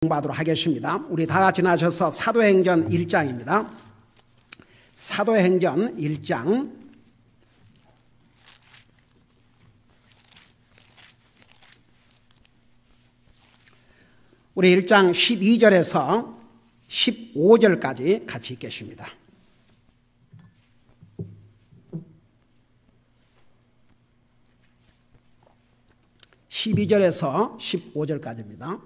공부하도록 하겠습니다. 우리 다 같이 나셔서 사도행전 1장입니다. 사도행전 1장 우리 1장 12절에서 15절까지 같이 읽겠습니다. (12절에서) (15절까지입니다)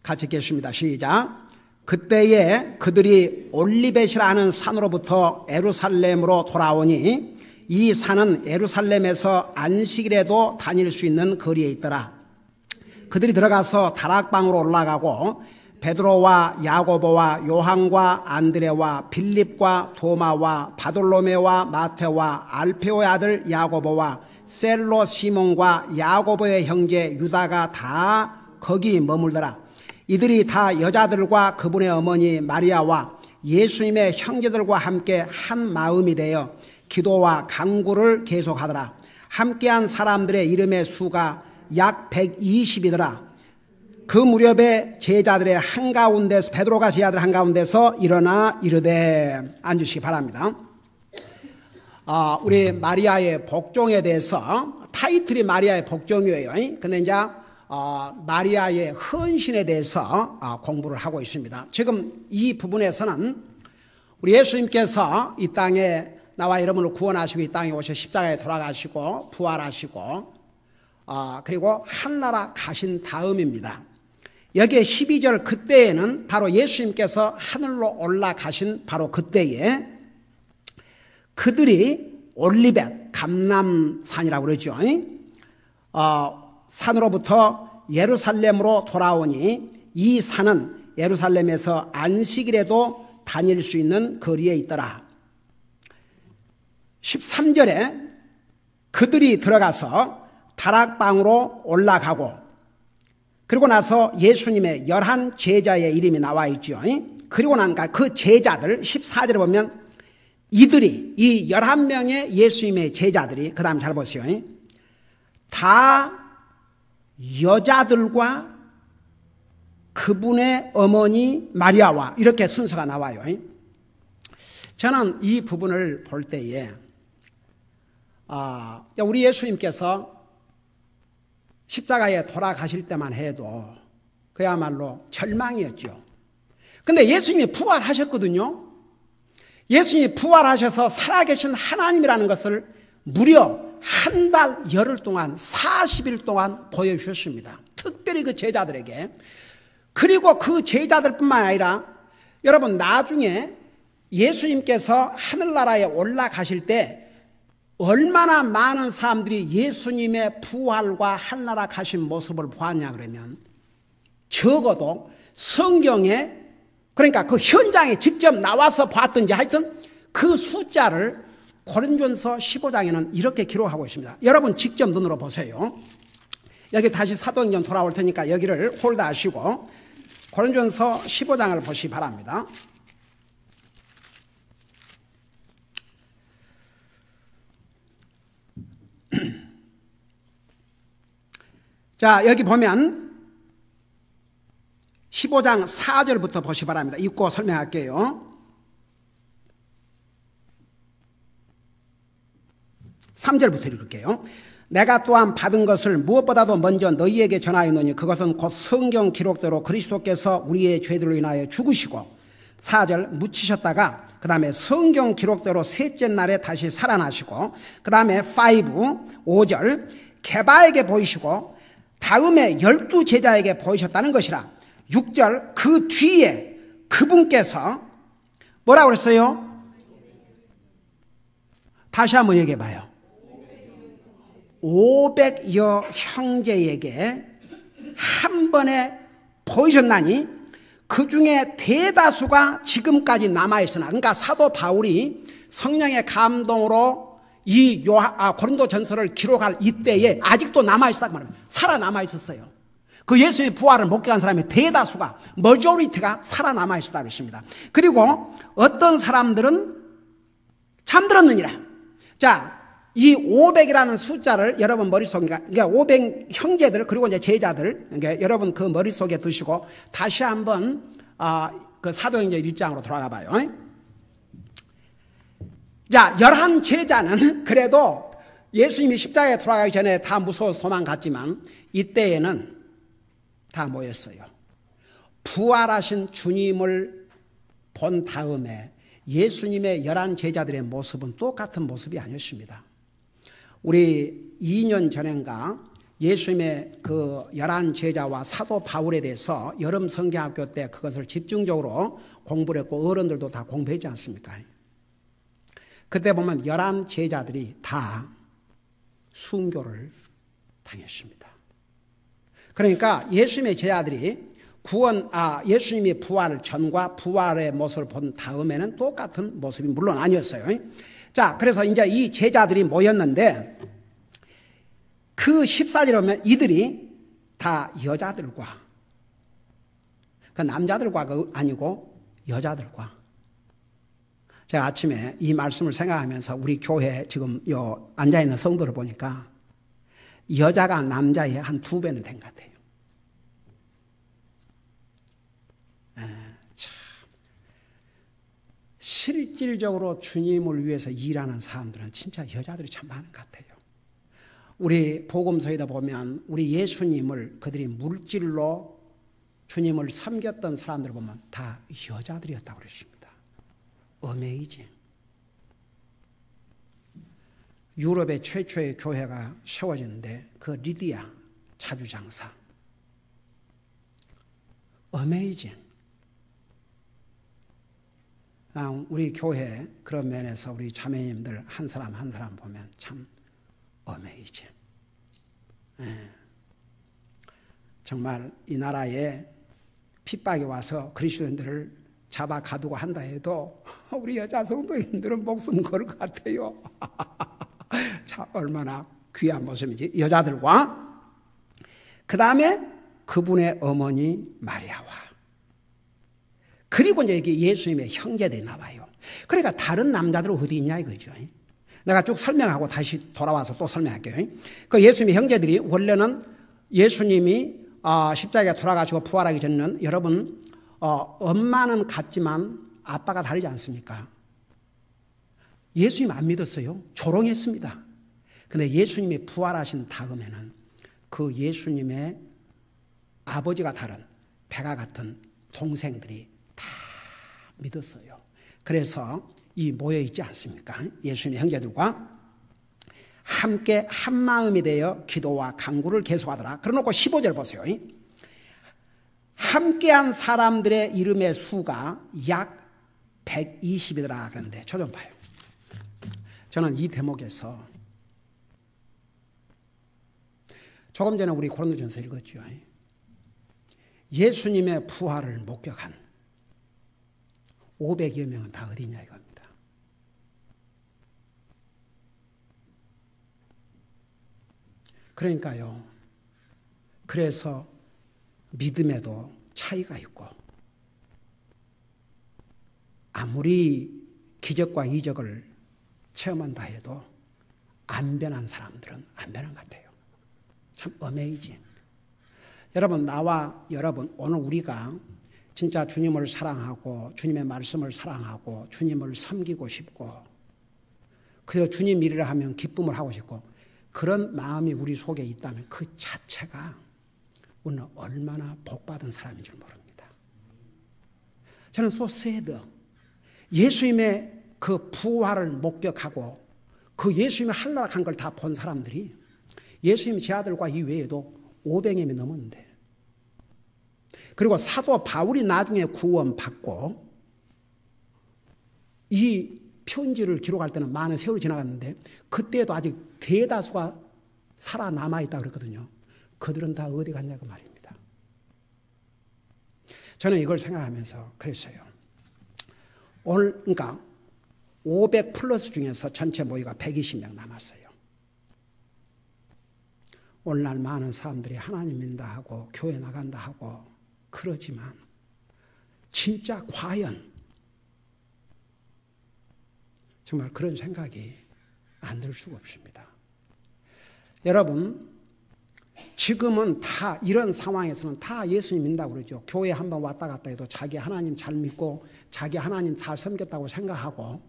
같이 읽겠습니다. 시작. 그때에 그들이 올리벳이라는 산으로부터 예루살렘으로 돌아오니 이 산은 예루살렘에서 안식일에도 다닐 수 있는 거리에 있더라. 그들이 들어가서 다락방으로 올라가고 베드로와 야고보와 요한과 안드레와 빌립과 도마와 바돌로메와 마테와 알페오의 아들 야고보와 셀로 시몬과 야고보의 형제 유다가 다 거기 머물더라. 이들이 다 여자들과 그분의 어머니 마리아와 예수님의 형제들과 함께 한 마음이 되어 기도와 간구를 계속하더라. 함께한 사람들의 이름의 수가 약 120이더라. 그 무렵에 제자들의 한가운데서 베드로가 제자들 한가운데서 일어나 이르되, 앉으시기 바랍니다. 우리 마리아의 복종에 대해서, 타이틀이 마리아의 복종이에요. 근데 이제 마리아의 헌신에 대해서 공부를 하고 있습니다. 지금 이 부분에서는 우리 예수님께서 이 땅에 나와 여러분을 구원하시고 이 땅에 오셔 십자가에 돌아가시고 부활하시고 그리고 한나라 가신 다음입니다. 여기에 12절 그때에는 바로 예수님께서 하늘로 올라가신 바로 그때에 그들이 올리벳 감람산이라고 그러죠. 산으로부터 예루살렘으로 돌아오니 이 산은 예루살렘에서 안식일에도 다닐 수 있는 거리에 있더라. 13절에 그들이 들어가서 다락방으로 올라가고 그리고 나서 예수님의 11 제자의 이름이 나와 있죠. 그리고 나니까 그 제자들 14절에 보면 이들이 이 11명의 예수님의 제자들이 그 다음 잘 보세요. 다 여자들과 그분의 어머니 마리아와 이렇게 순서가 나와요. 저는 이 부분을 볼 때에 우리 예수님께서 십자가에 돌아가실 때만 해도 그야말로 절망이었죠. 근데 예수님이 부활하셨거든요. 예수님이 부활하셔서 살아계신 하나님이라는 것을 무려 한 달 열흘 동안 40일 동안 보여주셨습니다. 특별히 그 제자들에게. 그리고 그 제자들뿐만 아니라 여러분 나중에 예수님께서 하늘나라에 올라가실 때 얼마나 많은 사람들이 예수님의 부활과 하늘나라 가신 모습을 보았냐 그러면 적어도 성경에 그러니까 그 현장에 직접 나와서 봤든지 하여튼 그 숫자를 고린도전서 15장에는 이렇게 기록하고 있습니다. 여러분 직접 눈으로 보세요. 여기 다시 사도행전 돌아올 테니까 여기를 홀드하시고 고린도전서 15장을 보시기 바랍니다. 자, 여기 보면 15장 4절부터 보시기 바랍니다. 읽고 설명할게요. 3절부터 읽을게요. 내가 또한 받은 것을 무엇보다도 먼저 너희에게 전하였노니 그것은 곧 성경 기록대로 그리스도께서 우리의 죄들로 인하여 죽으시고 4절 묻히셨다가 그 다음에 성경 기록대로 셋째 날에 다시 살아나시고 그 다음에 5절 게바에게 보이시고 다음에 12 제자에게 보이셨다는 것이라. 6절 그 뒤에 그분께서 뭐라고 그랬어요? 다시 한번 얘기해 봐요. 500여 형제에게 한 번에 보이셨나니 그 중에 대다수가 지금까지 남아있으나 그러니까 사도 바울이 성령의 감동으로 이 고린도 전서를 기록할 이때에 아직도 남아있었다고 말합니다. 살아남아있었어요. 그 예수의 부활을 목격한 사람의 대다수가 머조리티가 살아남아있었다고 했습니다. 그리고 어떤 사람들은 잠들었느니라. 자, 이 500이라는 숫자를 여러분 머릿속에, 그러니까 500 형제들, 그리고 이제 제자들, 그러니까 여러분 그 머릿속에 두시고 다시 한번, 그 사도행전 1장으로 돌아가 봐요. 자, 11 제자는 그래도 예수님이 십자가에 돌아가기 전에 다 무서워서 도망갔지만 이때에는 다 모였어요. 부활하신 주님을 본 다음에 예수님의 11 제자들의 모습은 똑같은 모습이 아니었습니다. 우리 2년 전인가 예수님의 그 11 제자와 사도 바울에 대해서 여름 성경학교 때 그것을 집중적으로 공부를 했고 어른들도 다 공부했지 않습니까? 그때 보면 11 제자들이 다 순교를 당했습니다. 그러니까 예수님의 제자들이 예수님이 부활 전과 부활의 모습을 본 다음에는 똑같은 모습이 물론 아니었어요. 자, 그래서 이제 이 제자들이 모였는데 그 14절에 보면 이들이 다 여자들과, 그 남자들과 아니고 여자들과. 제가 아침에 이 말씀을 생각하면서 우리 교회 지금 앉아있는 성도를 보니까 여자가 남자의 한 2배는 된 것 같아요. 참 실질적으로 주님을 위해서 일하는 사람들은 진짜 여자들이 참 많은 것 같아요. 우리 복음서에다 보면 우리 예수님을 그들이 물질로 주님을 섬겼던 사람들을 보면 다 여자들이었다고 그랬습니다. 어메이징. 유럽의 최초의 교회가 세워졌는데 그 리디아 차주장사. 어메이징. 우리 교회 그런 면에서 우리 자매님들 한 사람 한 사람 보면 참 어메이징. 정말 이 나라에 핍박이 와서 그리스도인들을 잡아 가두고 한다 해도 우리 여자 성도인들은 목숨 걸 것 같아요. 참 얼마나 귀한 모습인지. 여자들과 그 다음에 그분의 어머니 마리아와 그리고 이제 여기 예수님의 형제들이 나와요. 그러니까 다른 남자들은 어디 있냐 이거죠. 내가 쭉 설명하고 다시 돌아와서 또 설명할게요. 그 예수님의 형제들이 원래는 예수님이 십자가에 돌아가시고 부활하기 전에는 여러분 엄마는 같지만 아빠가 다르지 않습니까? 예수님 안 믿었어요. 조롱했습니다. 근데 예수님이 부활하신 다음에는 그 예수님의 아버지가 다른 배가 같은 동생들이 다 믿었어요. 그래서 이 모여있지 않습니까? 예수님의 형제들과 함께 한마음이 되어 기도와 간구를 계속하더라. 그러놓고 15절 보세요. 함께한 사람들의 이름의 수가 약 120이더라. 그런데 저 좀 봐요. 저는 이 대목에서 조금 전에 우리 고린도전서 읽었죠. 예수님의 부활을 목격한 500여 명은 다 어디 있냐 이겁니다. 그러니까요. 그래서 믿음에도 차이가 있고 아무리 기적과 이적을 체험한다 해도 안 변한 사람들은 안 변한 것 같아요. 참 어메이징. 여러분, 나와 여러분, 오늘 우리가 진짜 주님을 사랑하고 주님의 말씀을 사랑하고 주님을 섬기고 싶고 그래서 주님 일을 하면 기쁨을 하고 싶고 그런 마음이 우리 속에 있다면 그 자체가 우리는 얼마나 복받은 사람인 줄 모릅니다. 저는 so sad. 예수님의 그 부활을 목격하고 그 예수님이 한락한 걸 다 본 사람들이 예수님 제 아들과 이외에도 500명이 넘었는데 그리고 사도 바울이 나중에 구원받고 이 편지를 기록할 때는 많은 세월이 지나갔는데 그때도 아직 대다수가 살아남아있다고 그랬거든요. 그들은 다 어디 갔냐고 말입니다. 저는 이걸 생각하면서 그랬어요. 오늘 그러니까 500 플러스 중에서 전체 모의가 120명 남았어요. 오늘날 많은 사람들이 하나님 믿는다 하고 교회 나간다 하고 그러지만 진짜 과연 정말 그런 생각이 안 될 수가 없습니다. 여러분, 지금은 다 이런 상황에서는 다 예수님 믿는다고 그러죠. 교회 한번 왔다 갔다 해도 자기 하나님 잘 믿고 자기 하나님 잘 섬겼다고 생각하고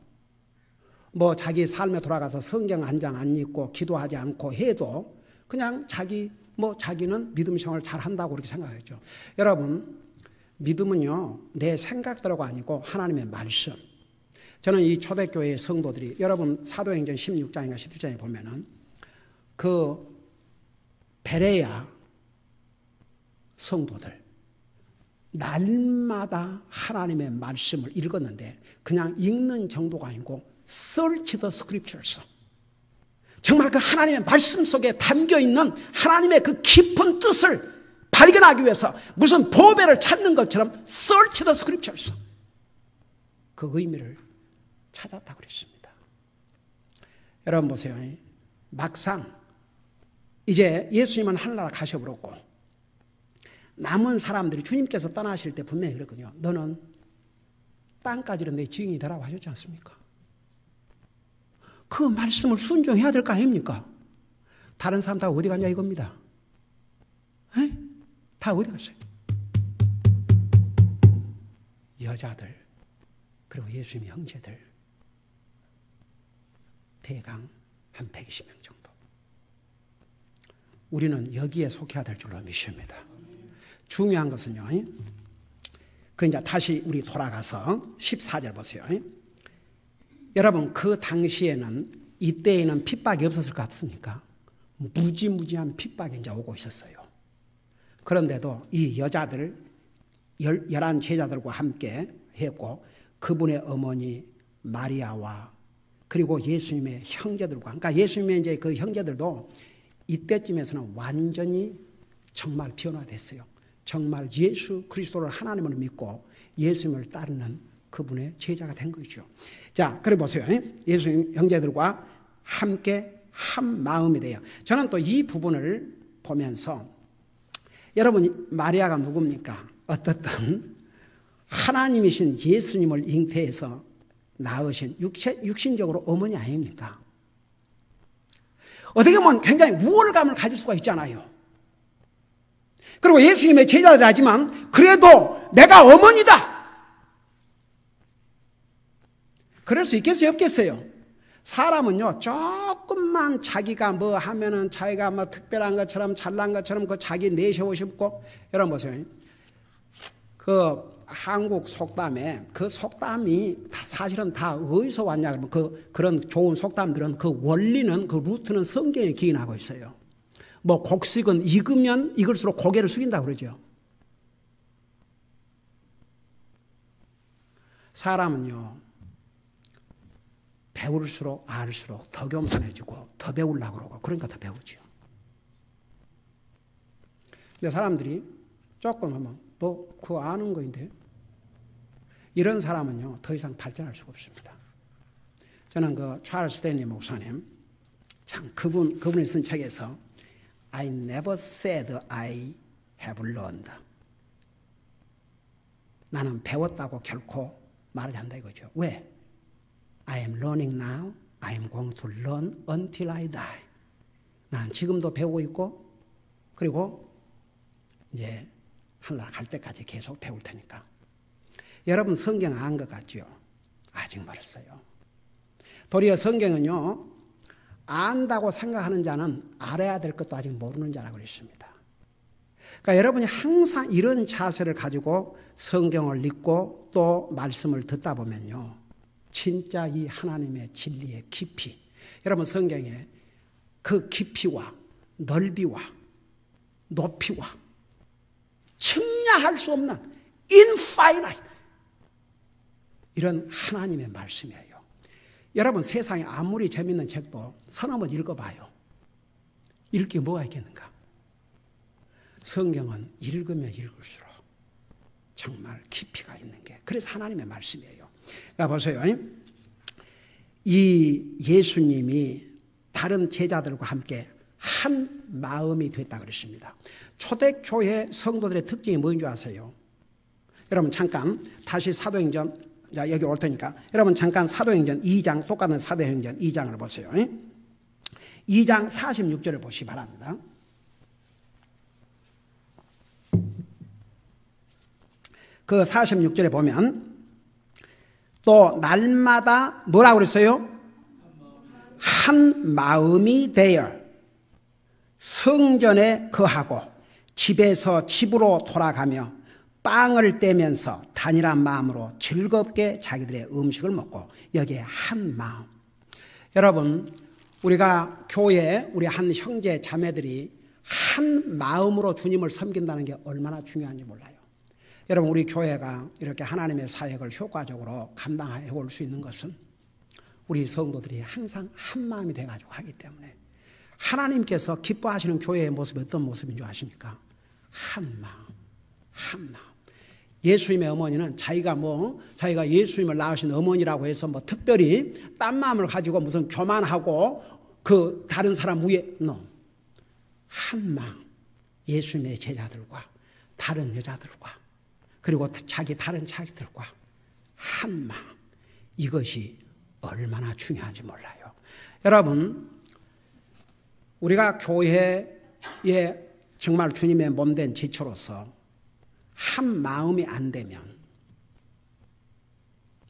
뭐 자기 삶에 돌아가서 성경 한 장 안 읽고 기도하지 않고 해도 그냥 자기는 믿음 생활을 잘 한다고 그렇게 생각하죠. 여러분, 믿음은요, 내 생각대로가 아니고 하나님의 말씀. 저는 이 초대교회의 성도들이 여러분 사도행전 16장인가 17장에 보면은 그 베레야 성도들 날마다 하나님의 말씀을 읽었는데 그냥 읽는 정도가 아니고 search the scriptures. 정말 그 하나님의 말씀 속에 담겨있는 하나님의 그 깊은 뜻을 발견하기 위해서 무슨 보배를 찾는 것처럼 search the scriptures. 그 의미를 찾았다고 그랬습니다. 여러분 보세요. 막상 이제 예수님은 하늘나라 가셔버렸고 남은 사람들이 주님께서 떠나실 때 분명히 그랬거든요. 너는 땅까지는 내 증인이 되라고 하셨지 않습니까? 그 말씀을 순종해야 될 거 아닙니까? 다른 사람 다 어디 갔냐 이겁니다. 에? 다 어디 갔어요? 여자들 그리고 예수님의 형제들 대강 한 120명 정도. 우리는 여기에 속해야 될 줄로 믿습니다. 중요한 것은요. 그 이제 다시 우리 돌아가서 14절 보세요. 여러분 그 당시에는 이때에는 핍박이 없었을 것 같습니까? 무지무지한 핍박이 이제 오고 있었어요. 그런데도 이 여자들 11 제자들과 함께 했고 그분의 어머니 마리아와 그리고 예수님의 형제들과 그러니까 예수님의 이제 그 형제들도 이때쯤에서는 완전히 정말 변화됐어요. 정말 예수 그리스도를 하나님을 믿고 예수님을 따르는 그분의 제자가 된 거죠. 자, 그래 보세요. 예수님 형제들과 함께 한 마음이 돼요. 저는 또 이 부분을 보면서 여러분 마리아가 누굽니까? 어떻든 하나님이신 예수님을 잉태해서 낳으신 육신적으로 어머니 아닙니까? 어떻게 보면 굉장히 우월감을 가질 수가 있잖아요. 그리고 예수님의 제자들 하지만 그래도 내가 어머니다. 그럴 수 있겠어요? 없겠어요? 사람은요, 조금만 자기가 뭐 하면은 자기가 뭐 특별한 것처럼 잘난 것처럼 그 자기 내세우고 싶고, 여러분 보세요. 그 한국 속담에 그 속담이 사실은 다 어디서 왔냐 그러면 그런 좋은 속담들은 그 원리는 그 루트는 성경에 기인하고 있어요. 뭐 곡식은 익으면 익을수록 고개를 숙인다고 그러죠. 사람은요, 배울수록 알수록 더 겸손해지고 더 배우려고 그러고 그러니까 더 배우죠. 근데 사람들이 조금 하면 뭐 그거 아는 거인데 이런 사람은요 더 이상 발전할 수가 없습니다. 저는 그 찰스 스탠리 목사님 참 그분이 쓴 책에서 I never said I have learned. 나는 배웠다고 결코 말하지 않는다 이거죠. 왜? I am learning now. I am going to learn until I die. 난 지금도 배우고 있고 그리고 이제 하늘나라 갈 때까지 계속 배울 테니까. 여러분 성경 안 것 같죠? 아직 멀었어요. 도리어 성경은요. 안다고 생각하는 자는 알아야 될 것도 아직 모르는 자라고 그랬습니다. 그러니까 여러분이 항상 이런 자세를 가지고 성경을 읽고 또 말씀을 듣다 보면요. 진짜 이 하나님의 진리의 깊이, 여러분 성경에 그 깊이와 넓이와 높이와 측량할 수 없는 infinite 이런 하나님의 말씀이에요. 여러분 세상에 아무리 재밌는 책도 서너 번 읽어봐요. 읽을 게 뭐가 있겠는가? 성경은 읽으면 읽을수록 정말 깊이가 있는 게 그래서 하나님의 말씀이에요. 자, 보세요. 이 예수님이 다른 제자들과 함께 한 마음이 됐다 그랬습니다. 초대교회 성도들의 특징이 뭐인 줄 아세요? 여러분 잠깐 다시 사도행전 자, 여기 올 테니까 여러분 잠깐 사도행전 2장, 똑같은 사도행전 2장을 보세요. 2장 46절을 보시기 바랍니다. 그 46절에 보면 또 날마다 뭐라고 그랬어요? 한 마음이 되어 성전에 거하고 집에서 집으로 돌아가며 빵을 떼면서 단일한 마음으로 즐겁게 자기들의 음식을 먹고, 여기에 한 마음. 여러분, 우리가 교회에 우리 한 형제 자매들이 한 마음으로 주님을 섬긴다는 게 얼마나 중요한지 몰라요. 여러분, 우리 교회가 이렇게 하나님의 사역을 효과적으로 감당해 올 수 있는 것은 우리 성도들이 항상 한 마음이 돼가지고 하기 때문에, 하나님께서 기뻐하시는 교회의 모습이 어떤 모습인 줄 아십니까? 한 마음, 한 마음. 예수님의 어머니는 자기가 예수님을 낳으신 어머니라고 해서 특별히 딴 마음을 가지고 무슨 교만하고 그 다른 사람 위에, 한 마음. 예수님의 제자들과 다른 여자들과 그리고 자기 다른 자기들과 한 마음. 이것이 얼마나 중요한지 몰라요. 여러분, 우리가 교회에 정말 주님의 몸된 지체로서 한 마음이 안 되면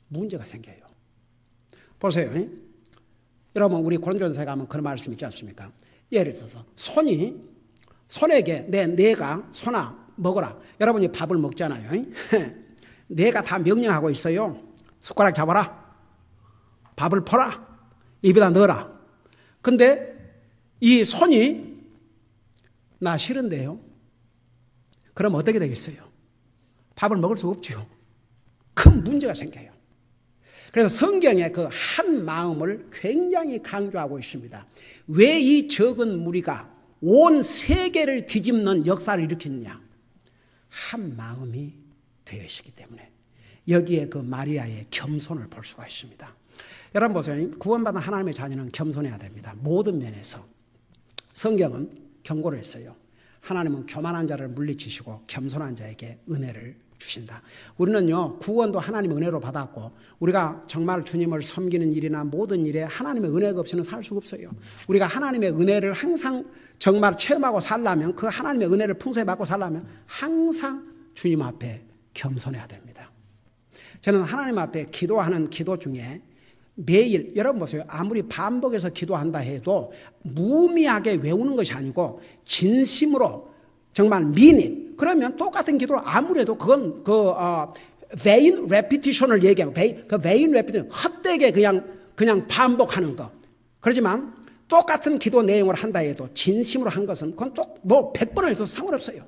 문제가 생겨요. 보세요. 여러분, 우리 고린도전서에 가면 그런 말씀 있지 않습니까? 예를 들어서 손에게 내가 손아 먹어라. 여러분이 밥을 먹잖아요. 내가 다 명령하고 있어요. 숟가락 잡아라. 밥을 퍼라. 입에다 넣어라. 근데 이 손이 나 싫은데요. 그럼 어떻게 되겠어요? 밥을 먹을 수 없죠. 큰 문제가 생겨요. 그래서 성경에 그 한 마음을 굉장히 강조하고 있습니다. 왜 이 적은 무리가 온 세계를 뒤집는 역사를 일으켰느냐? 한 마음이 되었기 때문에. 여기에 그 마리아의 겸손을 볼 수가 있습니다. 여러분 보세요. 구원받은 하나님의 자녀는 겸손해야 됩니다. 모든 면에서. 성경은 경고를 했어요. 하나님은 교만한 자를 물리치시고 겸손한 자에게 은혜를 주신다. 우리는요, 구원도 하나님의 은혜로 받았고, 우리가 정말 주님을 섬기는 일이나 모든 일에 하나님의 은혜가 없이는 살 수가 없어요. 우리가 하나님의 은혜를 항상 정말 체험하고 살려면, 그 하나님의 은혜를 풍성히 받고 살려면 항상 주님 앞에 겸손해야 됩니다. 저는 하나님 앞에 기도하는 기도 중에 매일, 여러분 보세요. 아무리 반복해서 기도한다 해도 무의미하게 외우는 것이 아니고 진심으로 정말 mean it. 그러면 똑같은 기도를 아무리 해도 그건 vain repetition을 얘기하고, 그 vain repetition, 헛되게 그냥 반복하는 거. 그렇지만 똑같은 기도 내용을 한다 해도 진심으로 한 것은 그건 또 100번을 해도 상관없어요.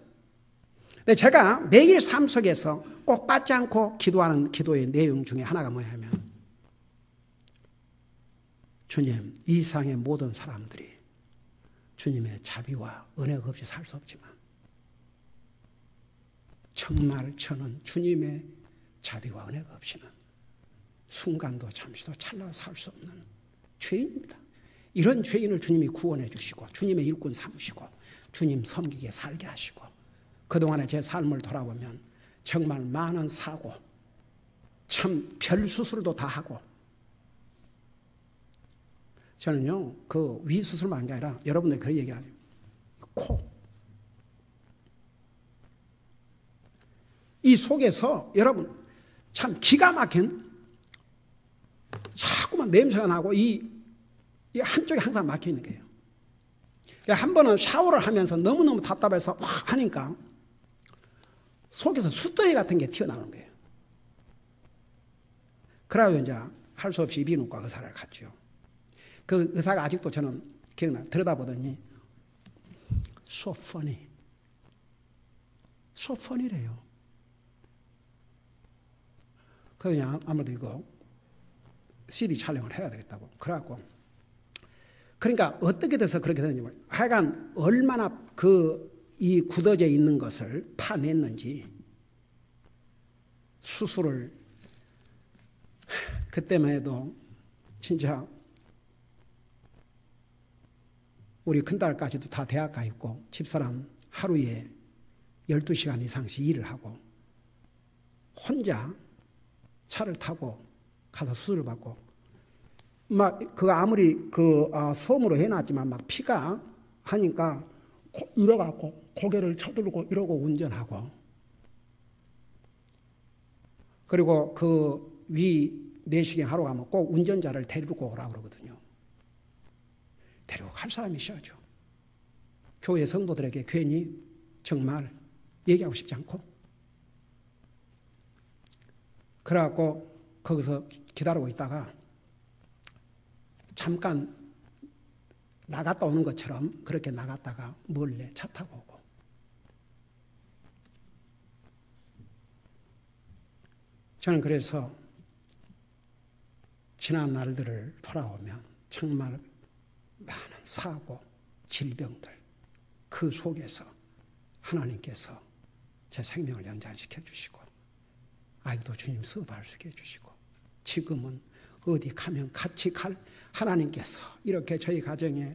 근데 제가 매일 삶 속에서 꼭 빠지 않고 기도하는 기도의 내용 중에 하나가 뭐냐면, 주님, 이 세상의 모든 사람들이 주님의 자비와 은혜가 없이 살 수 없지만 정말 저는 주님의 자비와 은혜가 없이는 순간도 잠시도 찰나 살 수 없는 죄인입니다. 이런 죄인을 주님이 구원해 주시고 주님의 일꾼 삼으시고 주님 섬기게 살게 하시고, 그동안의 제 삶을 돌아보면 정말 많은 사고, 참 별 수술도 다 하고, 저는요, 그 위 수술만 한 게 아니라 여러분들 그런 얘기 하죠. 코. 이 속에서 여러분 참 기가 막힌 자꾸만 냄새가 나고 이 한쪽이 항상 막혀 있는 거예요. 한 번은 샤워를 하면서 너무너무 답답해서 확 하니까 속에서 숫더기 같은 게 튀어나오는 거예요. 그래서 이제 할 수 없이 이비인후과 의사를 갔죠. 그 의사가 아직도 저는 기억나. 들여다보더니 so funny. so funny래요. 그냥 아무래도 이거 CD 촬영을 해야 되겠다고. 그래갖고 그러니까 어떻게 돼서 그렇게 되는지 하여간 얼마나 이 굳어져 있는 것을 파냈는지 수술을 그때만 해도 진짜 우리 큰딸까지도 다 대학 가 있고 집사람 하루에 12시간 이상씩 일을 하고 혼자 차를 타고 가서 수술을 받고 막 그 아무리 솜으로 해놨지만 막 피가 하니까 이래갖고 고개를 쳐들고 이러고 운전하고, 그리고 그 위 내시경 하러 가면 꼭 운전자를 데리고 오라고 그러거든요. 데리고 갈 사람이 있어야죠. 교회 성도들에게 괜히 정말 얘기하고 싶지 않고, 그래갖고 거기서 기다리고 있다가 잠깐 나갔다 오는 것처럼 그렇게 나갔다가 몰래 차 타고 오고, 저는 그래서 지난 날들을 돌아오면 정말 많은 사고, 질병들 그 속에서 하나님께서 제 생명을 연장시켜 주시고, 아이도 주님 수업할 수 있게 해주시고, 지금은 어디 가면 같이 갈 하나님께서 이렇게 저희 가정에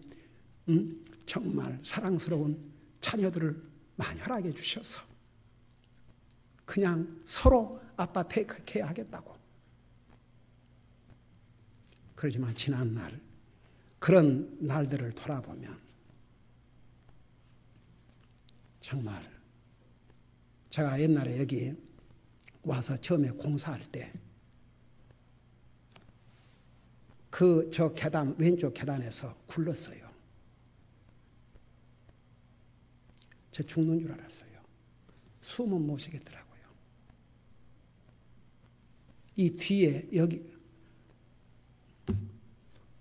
정말 사랑스러운 자녀들을 많이 허락해 주셔서 그냥 서로 아빠 테이크케어 하겠다고. 그러지만 지난 날 그런 날들을 돌아보면 정말 제가 옛날에 여기 와서 처음에 공사할 때 저 계단, 왼쪽 계단에서 굴렀어요. 저 죽는 줄 알았어요. 숨은 못 쉬겠더라고요. 이 뒤에 여기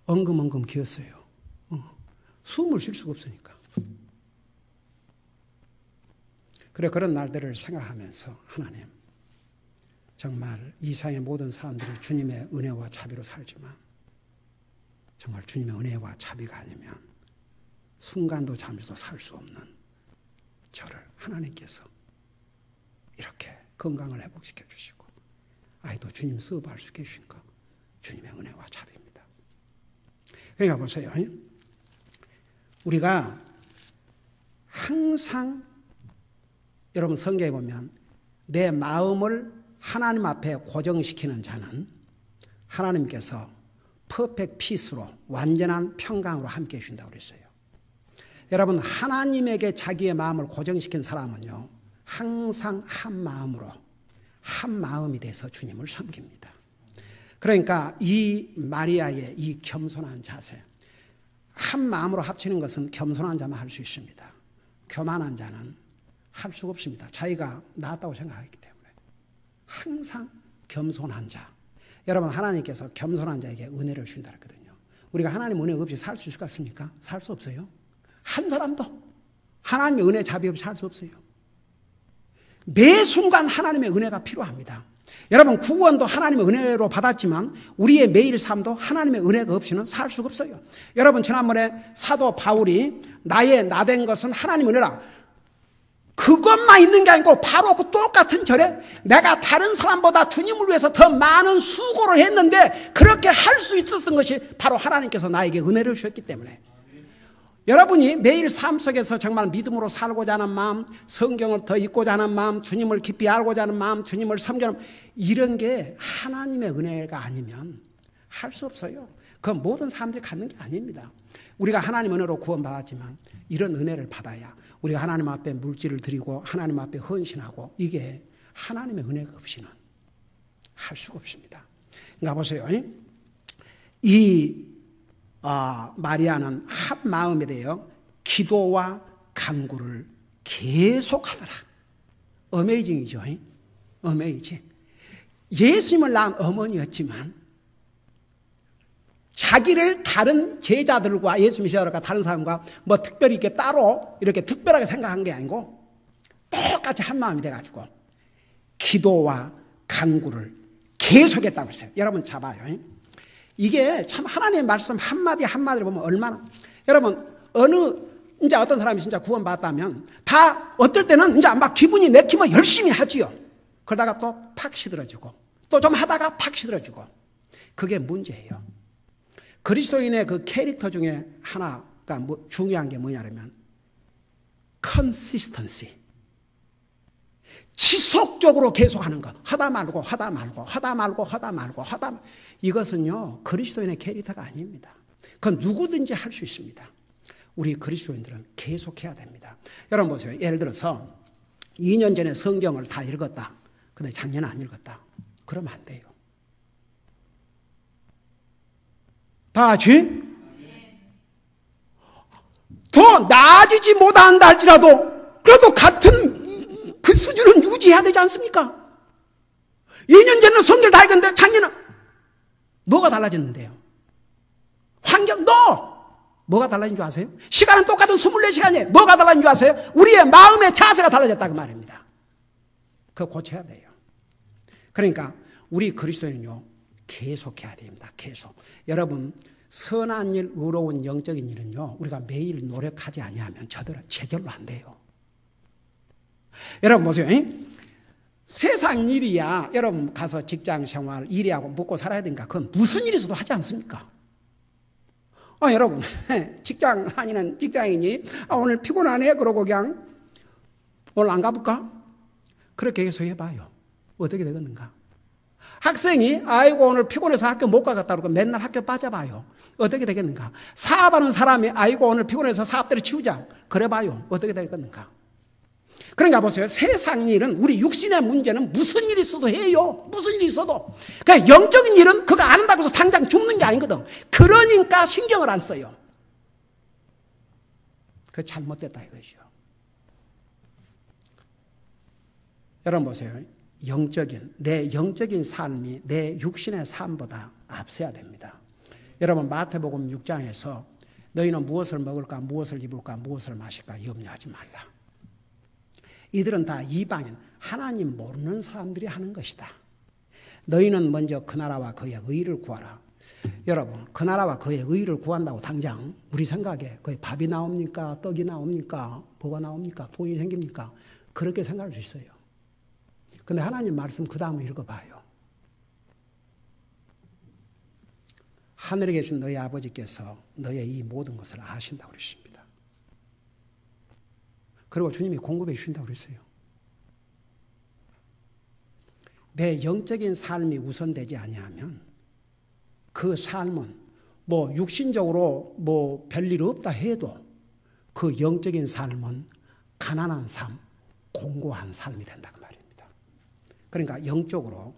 엉금엉금 기었어요. 숨을 쉴 수가 없으니까. 그래, 그런 날들을 생각하면서 하나님, 정말 이 세상의 모든 사람들이 주님의 은혜와 자비로 살지만 정말 주님의 은혜와 자비가 아니면 순간도 잠시도 살 수 없는 저를 하나님께서 이렇게 건강을 회복시켜 주시고 아이도 주님 수업할 수 계신 거 주님의 은혜와 자비입니다. 그러니까 보세요. 우리가 항상 여러분 성경에 보면 내 마음을 하나님 앞에 고정시키는 자는 하나님께서 퍼펙트 피스로 완전한 평강으로 함께 해주신다고 그랬어요. 여러분 하나님에게 자기의 마음을 고정시킨 사람은요 항상 한 마음으로 한 마음이 돼서 주님을 섬깁니다. 그러니까 이 마리아의 이 겸손한 자세, 한 마음으로 합치는 것은 겸손한 자만 할 수 있습니다. 교만한 자는 할 수가 없습니다. 자기가 나았다고 생각하기 때문에. 항상 겸손한 자. 여러분 하나님께서 겸손한 자에게 은혜를 주신다 그랬거든요. 우리가 하나님 은혜 없이 살 수 있을 것 같습니까? 살 수 없어요. 한 사람도 하나님의 은혜 자비 없이 살 수 없어요. 매 순간 하나님의 은혜가 필요합니다. 여러분 구원도 하나님의 은혜로 받았지만 우리의 매일 삶도 하나님의 은혜가 없이는 살 수가 없어요. 여러분 지난번에 사도 바울이 나의 나된 것은 하나님의 은혜라, 그것만 있는 게 아니고 바로 그 똑같은 절에 내가 다른 사람보다 주님을 위해서 더 많은 수고를 했는데 그렇게 할 수 있었던 것이 바로 하나님께서 나에게 은혜를 주셨기 때문에. 여러분이 매일 삶 속에서 정말 믿음으로 살고자 하는 마음, 성경을 더 읽고자 하는 마음, 주님을 깊이 알고자 하는 마음, 주님을 섬기는 마음, 이런 게 하나님의 은혜가 아니면 할 수 없어요. 그건 모든 사람들이 갖는 게 아닙니다. 우리가 하나님 은혜로 구원받았지만 이런 은혜를 받아야 우리가 하나님 앞에 물질을 드리고 하나님 앞에 헌신하고, 이게 하나님의 은혜가 없이는 할 수가 없습니다. 그러니까 보세요. 이 마리아는 한 마음에 대하여 기도와 간구를 계속하더라. 어메이징이죠. 어메이징. 예수님을 낳은 어머니였지만 자기를 다른 제자들과 예수 믿으러 다른 사람과 뭐 특별히 이렇게 따로 이렇게 특별하게 생각한 게 아니고 똑같이 한 마음이 돼가지고 기도와 간구를 계속했다고 했어요. 여러분 잡아요. 이게 참 하나님의 말씀 한마디 한마디를 보면 얼마나, 여러분 이제 어떤 사람이 진짜 구원받았다면 다 어떨 때는 이제 막 기분이 내키면 열심히 하지요. 그러다가 또 팍 시들어지고 또 좀 하다가 팍 시들어지고, 그게 문제예요. 그리스도인의 그 캐릭터 중에 하나가 중요한 게 뭐냐면 consistency. 지속적으로 계속하는 것. 하다 말고 이것은요, 그리스도인의 캐릭터가 아닙니다. 그건 누구든지 할 수 있습니다. 우리 그리스도인들은 계속해야 됩니다. 여러분 보세요. 예를 들어서 2년 전에 성경을 다 읽었다. 근데 작년 안 읽었다. 그러면 안 돼요. 다 같이? 더 나아지지 못한다 할지라도 그래도 같은 그 수준은 유지해야 되지 않습니까? 2년 전에는 성경을 다 읽었는데 작년은 뭐가 달라졌는데요? 환경도 뭐가 달라진 줄 아세요? 시간은 똑같은 24시간이에요. 뭐가 달라진 줄 아세요? 우리의 마음의 자세가 달라졌다 그 말입니다. 그거 고쳐야 돼요. 그러니까 우리 그리스도인은요, 계속해야 됩니다. 계속. 여러분, 선한 일, 의로운 영적인 일은요, 우리가 매일 노력하지 아니하면 제절로 안 돼요. 여러분 보세요. 세상 일이야. 여러분 가서 직장 생활, 일이하고 먹고 살아야 되니까 그건 무슨 일이 있어도 하지 않습니까? 여러분, 직장 다니는 직장인이 오늘 피곤하네? 그러고 그냥 오늘 안 가볼까? 그렇게 계속 해봐요. 어떻게 되겠는가? 학생이 아이고 오늘 피곤해서 학교 못 가겠다 그러고 맨날 학교 빠져봐요. 어떻게 되겠는가? 사업하는 사람이 아이고 오늘 피곤해서 사업대로 치우자. 그래봐요. 어떻게 되겠는가? 그러니까 보세요. 세상 일은, 우리 육신의 문제는 무슨 일이 있어도 해요. 무슨 일이 있어도. 그러니까 영적인 일은 그거 안 한다고 해서 당장 죽는 게 아니거든. 그러니까 신경을 안 써요. 그거 잘못됐다 이것이요. 여러분 보세요. 내 영적인 삶이 내 육신의 삶보다 앞서야 됩니다. 여러분 마태복음 6장에서 너희는 무엇을 먹을까, 무엇을 입을까, 무엇을 마실까 염려하지 말라. 이들은 다 이방인, 하나님 모르는 사람들이 하는 것이다. 너희는 먼저 그 나라와 그의 의를 구하라. 여러분, 그 나라와 그의 의를 구한다고 당장 우리 생각에 거의 밥이 나옵니까? 떡이 나옵니까? 뭐가 나옵니까? 돈이 생깁니까? 그렇게 생각할 수 있어요. 근데 하나님 말씀 그 다음을 읽어봐요. 하늘에 계신 너희 아버지께서 너의 이 모든 것을 아신다고 그러십니다. 그리고 주님이 공급해 주신다고 그랬어요. 내 영적인 삶이 우선되지 아니하면 그 삶은 뭐 육신적으로 뭐 별일 없다 해도 그 영적인 삶은 가난한 삶, 공고한 삶이 된다 그 말입니다. 그러니까 영적으로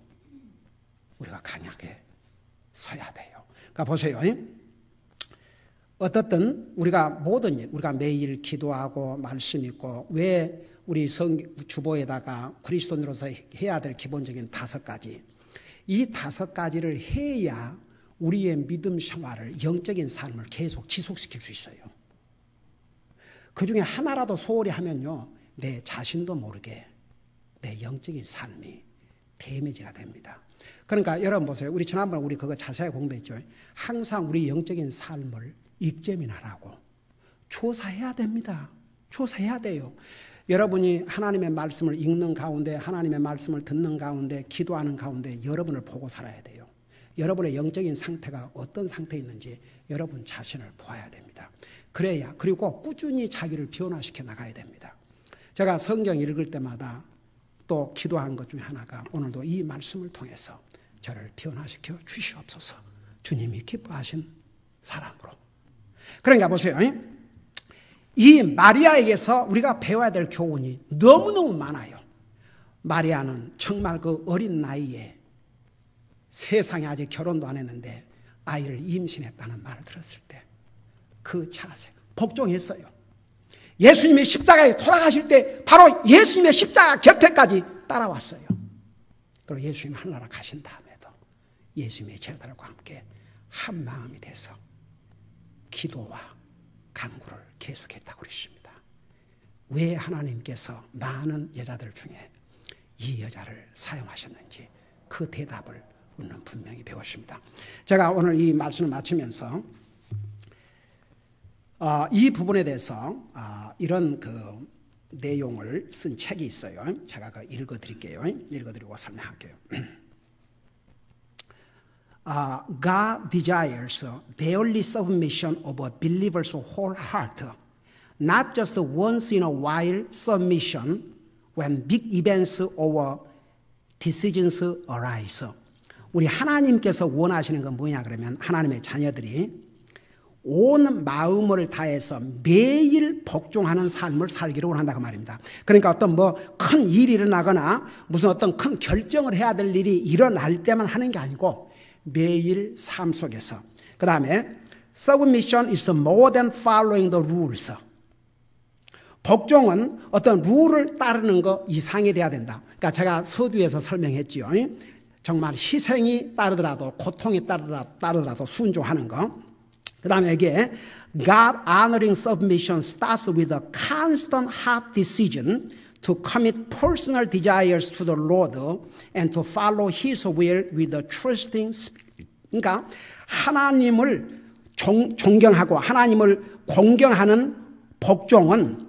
우리가 강하게 서야 돼요. 그러니까 보세요. 어떻든 우리가 모든 일, 우리가 매일 기도하고 말씀 읽고 왜 우리 주보에다가 그리스도인으로서 해야 될 기본적인 5가지, 이 5가지를 해야 우리의 믿음 생활을, 영적인 삶을 계속 지속시킬 수 있어요. 그 중에 하나라도 소홀히 하면요, 내 자신도 모르게 내 영적인 삶이 데미지가 됩니다. 그러니까 여러분 보세요. 우리 지난번에 우리 그거 자세히 공부했죠. 항상 우리 영적인 삶을 익제민하라고 조사해야 됩니다. 조사해야 돼요. 여러분이 하나님의 말씀을 읽는 가운데, 하나님의 말씀을 듣는 가운데, 기도하는 가운데 여러분을 보고 살아야 돼요. 여러분의 영적인 상태가 어떤 상태에 있는지 여러분 자신을 보아야 됩니다. 그래야, 그리고 꾸준히 자기를 변화시켜 나가야 됩니다. 제가 성경 읽을 때마다 또 기도한 것 중에 하나가 오늘도 이 말씀을 통해서 저를 변화시켜 주시옵소서. 주님이 기뻐하신 사람으로. 그러니까 보세요. 이 마리아에게서 우리가 배워야 될 교훈이 너무너무 많아요. 마리아는 정말 그 어린 나이에 세상에 아직 결혼도 안 했는데 아이를 임신했다는 말을 들었을 때 그 자세, 복종했어요. 예수님이 십자가에 돌아가실 때 바로 예수님의 십자가 곁에까지 따라왔어요. 그리고 예수님이 하늘나라 가신 다음에도 예수님의 제자들과 함께 한 마음이 돼서 기도와 간구를 계속했다고 그러십니다. 왜 하나님께서 많은 여자들 중에 이 여자를 사용하셨는지 그 대답을 우리는 분명히 배웠습니다. 제가 오늘 이 말씀을 마치면서 이 부분에 대해서 이런 그 내용을 쓴 책이 있어요. 제가 그 읽어드릴게요. 읽어드리고 설명할게요. God desires daily submission of a believer's whole heart, not just once in a while submission when big events or decisions arise. 우리 하나님께서 원하시는 건 뭐냐 그러면 하나님의 자녀들이 온 마음을 다해서 매일 복종하는 삶을 살기를 원한다고 말입니다. 그러니까 어떤 큰 일이 일어나거나 무슨 어떤 큰 결정을 해야 될 일이 일어날 때만 하는 게 아니고 매일 삶 속에서. 그 다음에 submission is more than following the rules. 복종은 어떤 룰을 따르는 거 이상이 돼야 된다. 그러니까 제가 서두에서 설명했지요. 정말 희생이 따르더라도 고통이 따르더라도 순종하는 거. 그 다음에 이게 God honoring submission starts with a constant heart decision to commit personal desires to the Lord and to follow His will with a trusting spirit. 그러니까 하나님을 존경하고 하나님을 공경하는 복종은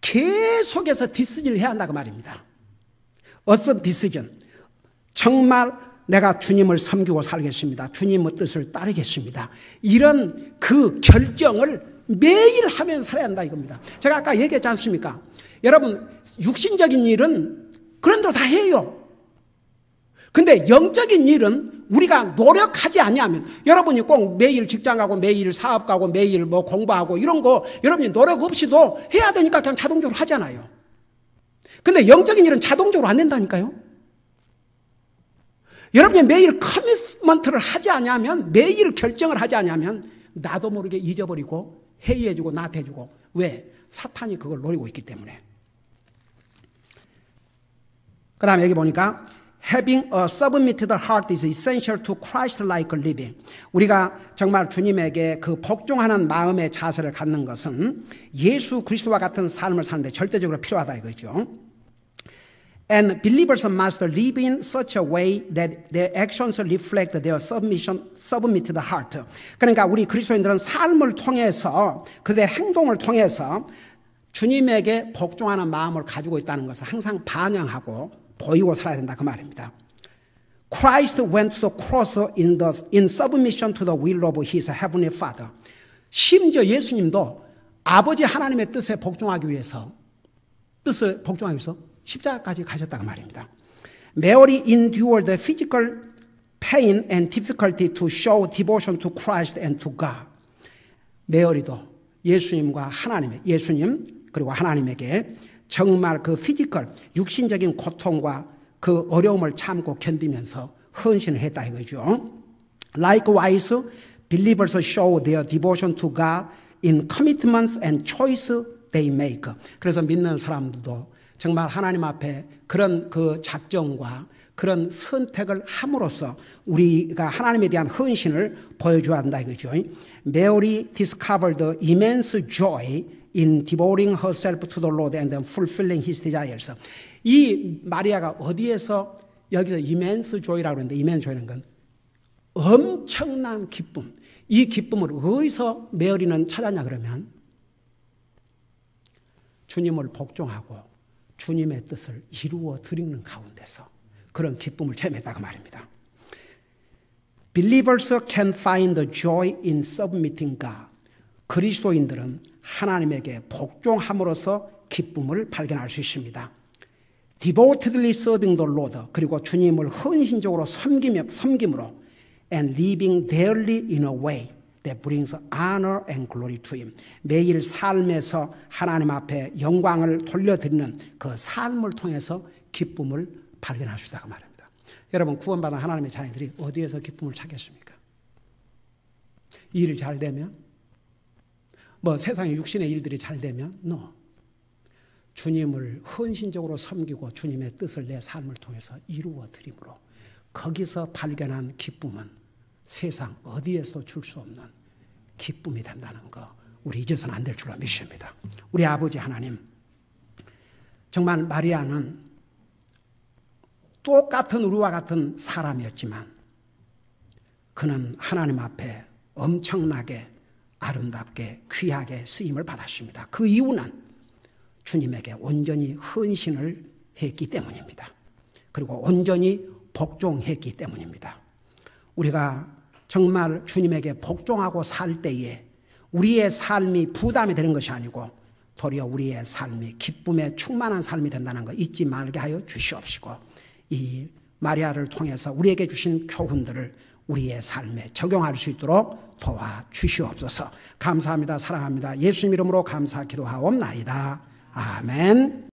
계속해서 디시전을 해야 한다고 말입니다. 어떤 디시전? 정말 내가 주님을 섬기고 살겠습니다. 주님의 뜻을 따르겠습니다. 이런 그 결정을 매일 하면서 살아야 한다 이겁니다. 제가 아까 얘기했지 않습니까? 여러분 육신적인 일은 그런 대로 다 해요. 근데 영적인 일은 우리가 노력하지 아니하면 여러분이 꼭 매일 직장 가고 매일 사업 가고 매일 공부하고 이런 거 여러분이 노력 없이도 해야 되니까 그냥 자동적으로 하잖아요. 근데 영적인 일은 자동적으로 안 된다니까요. 여러분이 매일 커미트먼트를 하지 않으면 매일 결정을 하지 않으면 나도 모르게 잊어버리고 해이해지고 나태해지고 왜? 사탄이 그걸 노리고 있기 때문에. 그 다음에 여기 보니까 Having a submitted heart is essential to Christ-like living. 우리가 정말 주님에게 그 복종하는 마음의 자세를 갖는 것은 예수 그리스도와 같은 삶을 사는데 절대적으로 필요하다 이거죠. And believers must live in such a way that their actions reflect their submitted heart. 그러니까 우리 그리스도인들은 삶을 통해서 그들의 행동을 통해서 주님에게 복종하는 마음을 가지고 있다는 것을 항상 반영하고 보이고 살아야 된다 그 말입니다. Christ went to the cross in submission to the will of His heavenly Father. 심지어 예수님도 아버지 하나님의 뜻에 복종하기 위해서 십자가까지 가셨다고 말입니다. Mary endured the physical pain and difficulty to show devotion to Christ and to God. 메어리도 예수님과 예수님 그리고 하나님에게 정말 그 피지컬, 육신적인 고통과 그 어려움을 참고 견디면서 헌신을 했다 이거죠. Likewise, believers show their devotion to God in commitments and choices they make. 그래서 믿는 사람들도 정말 하나님 앞에 그런 그 작정과 그런 선택을 함으로써 우리가 하나님에 대한 헌신을 보여줘야 한다 이거죠. Mary discovered immense joy in devoting herself to the Lord and fulfilling His desires. 이 마리아가 어디에서 여기서 immense joy라고 그러는데 immense joy는 건 엄청난 기쁨. 이 기쁨을 어디서 메어리는 찾았냐 그러면 주님을 복종하고 주님의 뜻을 이루어 드리는 가운데서 그런 기쁨을 체험했다고 말입니다. Believers can find joy in submitting God. 그리스도인들은 하나님에게 복종함으로써 기쁨을 발견할 수 있습니다. Devotedly serving the Lord. 그리고 주님을 헌신적으로 섬김으로 and living daily in a way that brings honor and glory to Him. 매일 삶에서 하나님 앞에 영광을 돌려드리는 그 삶을 통해서 기쁨을 발견할 수 있다고 말합니다. 여러분 구원받은 하나님의 자녀들이 어디에서 기쁨을 찾겠습니까? 일이 잘 되면? 세상의 육신의 일들이 잘 되면? No. 주님을 헌신적으로 섬기고 주님의 뜻을 내 삶을 통해서 이루어 드림으로 거기서 발견한 기쁨은 세상 어디에서도 줄 수 없는 기쁨이 된다는 거 우리 잊어서는 안 될 줄로 믿습니다. 우리 아버지 하나님, 정말 마리아는 똑같은 우리와 같은 사람이었지만 그는 하나님 앞에 엄청나게 아름답게 귀하게 쓰임을 받았습니다. 그 이유는 주님에게 온전히 헌신을 했기 때문입니다. 그리고 온전히 복종했기 때문입니다. 우리가 정말 주님에게 복종하고 살 때에 우리의 삶이 부담이 되는 것이 아니고 도리어 우리의 삶이 기쁨에 충만한 삶이 된다는 거 잊지 말게 하여 주시옵시고, 이 마리아를 통해서 우리에게 주신 교훈들을 우리의 삶에 적용할 수 있도록 도와주시옵소서. 감사합니다. 사랑합니다. 예수님 이름으로 감사 기도하옵나이다. 아멘.